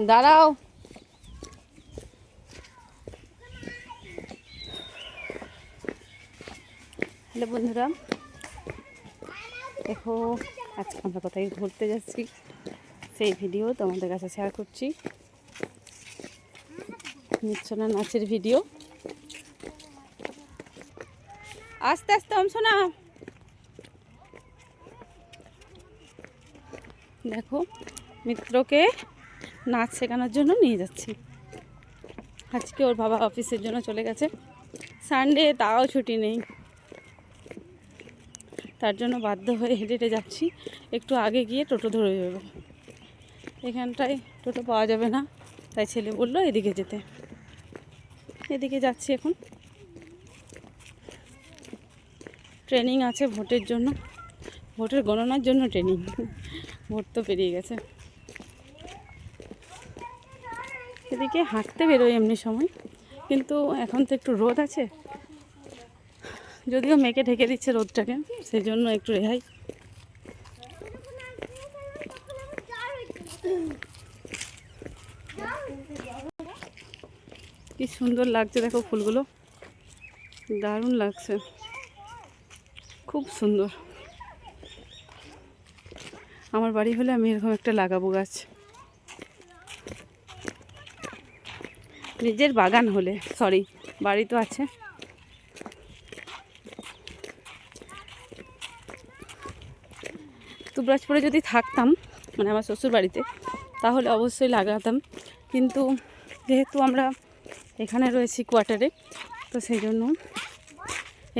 দাঁড়াও। হ্যালো বন্ধুরা, দেখো আজকে আমরা কোথায় ঘুরতে যাচ্ছি সেই ভিডিও তোমাদের কাছে শেয়ার করছি। নিচ্ছনা নাচের ভিডিও। আস্তে আস্তে অংশনা। দেখো মিত্রকে নাচ শেখানোর জন্য নিয়ে যাচ্ছি। আজকে ওর বাবা অফিসের জন্য চলে গেছে, সানডে তাও ছুটি নেই, তার জন্য বাধ্য হয়ে হেঁটে হেঁটে যাচ্ছি। একটু আগে গিয়ে টোটো ধরে যাবো, এখানটায় টোটো পাওয়া যাবে না, তাই ছেলে বললো এদিকে যেতে। এদিকে যাচ্ছি এখন। ট্রেনিং আছে ভোটের জন্য, ভোটের গণনার জন্য ট্রেনিং। ভোট তো পেরিয়ে গেছে। এদিকে হাঁটতে বেরোই এমনি সময়, কিন্তু এখন তো একটু রোদ আছে, যদিও মেঘে ঢেকে দিচ্ছে রোদটাকে, সেই জন্য একটু রেহাই। কি সুন্দর লাগছে দেখো ফুলগুলো, দারুণ লাগছে, খুব সুন্দর। আমার বাড়ি হলে আমি এরকম একটা লাগাবো গাছ, নিজের বাগান হলে। সরি, বাড়ি তো আছে। দুবরাজপুরে যদি থাকতাম, মানে আমার শ্বশুর বাড়িতে, তাহলে অবশ্যই লাগাতাম, কিন্তু যেহেতু আমরা এখানে রয়েছি কোয়ার্টারে, তো সেই জন্য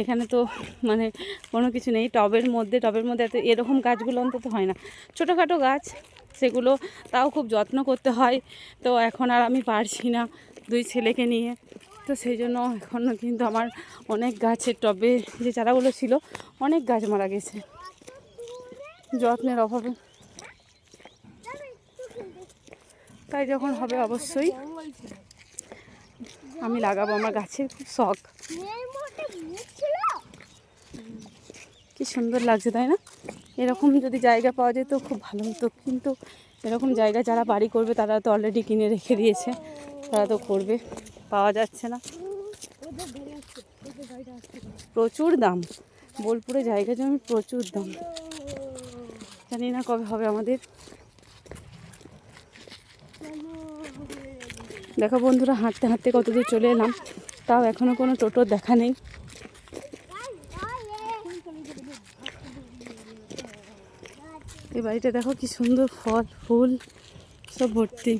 এখানে তো মানে কোনো কিছু নেই। টবের মধ্যে এত এরকম গাছগুলো অন্তত হয় না, ছোটোখাটো গাছ, সেগুলো তাও খুব যত্ন করতে হয়। তো এখন আর আমি পারছি না দুই ছেলেকে নিয়ে, তো সেই জন্য এখনও কিন্তু আমার অনেক গাছের টবে যে চারাগুলো ছিল, অনেক গাছ মারা গেছে যত্নের অভাবে। তাই যখন হবে অবশ্যই আমি লাগাবো, আমার গাছের খুব শখ। কি সুন্দর লাগছে তাই না? এরকম যদি জায়গা পাওয়া যেত খুব ভালো হতো, কিন্তু এরকম জায়গা যারা বাড়ি করবে তারা তো অলরেডি কিনে রেখে দিয়েছে, তারা তো করবে, পাওয়া যাচ্ছে না। প্রচুর দাম, বোলপুরে জায়গা জমি প্রচুর দাম, জানি না কবে হবে আমাদের। দেখো বন্ধুরা, হাঁটতে হাঁটতে কত দূর চলে এলাম, তাও এখনও কোনো টোটোর দেখা নেই। এই বাড়িটা দেখো কি সুন্দর, ফল ফুল সব ভর্তি,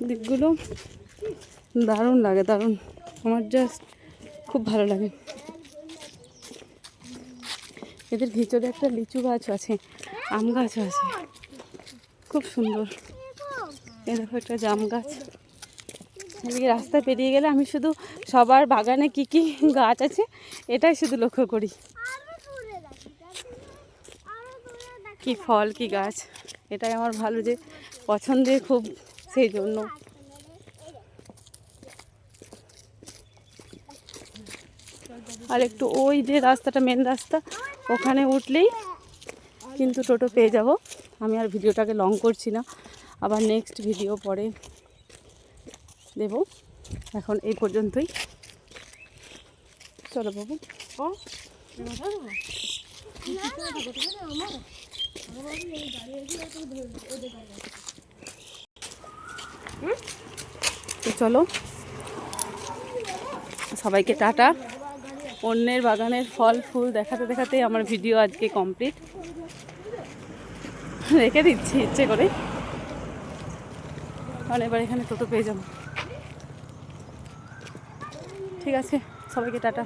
দিকগুলো দারুণ লাগে, দারুণ, আমার জাস্ট খুব ভালো লাগে। এদের ভিতরে একটা লিচু গাছ আছে, আম গাছও আছে, খুব সুন্দর। এ দেখো একটা জাম গাছ। এদিকে রাস্তা পেরিয়ে গেলে আমি শুধু সবার বাগানে কি কি গাছ আছে এটাই শুধু লক্ষ্য করি, কি ফল কি গাছ, এটাই আমার ভালো যে পছন্দের খুব, সেই জন্য। আর একটু ওই যে রাস্তাটা, মেন রাস্তা, ওখানে উঠলেই কিন্তু টোটো পেয়ে যাব। আমি আর ভিডিওটাকে লং করছি না, আবার নেক্সট ভিডিও পরে দেব, এখন এই পর্যন্তই। চলো বাবু। তো চলো, সবাইকে টাটা। অন্যের বাগানের ফল ফুল দেখাতে দেখাতেই আমার ভিডিও আজকে কমপ্লিট, রেখে দিচ্ছি ইচ্ছে করে, কারণ এবার এখানে টোটো পেয়ে যাবো। ঠিক আছে, সবাইকে টাটা।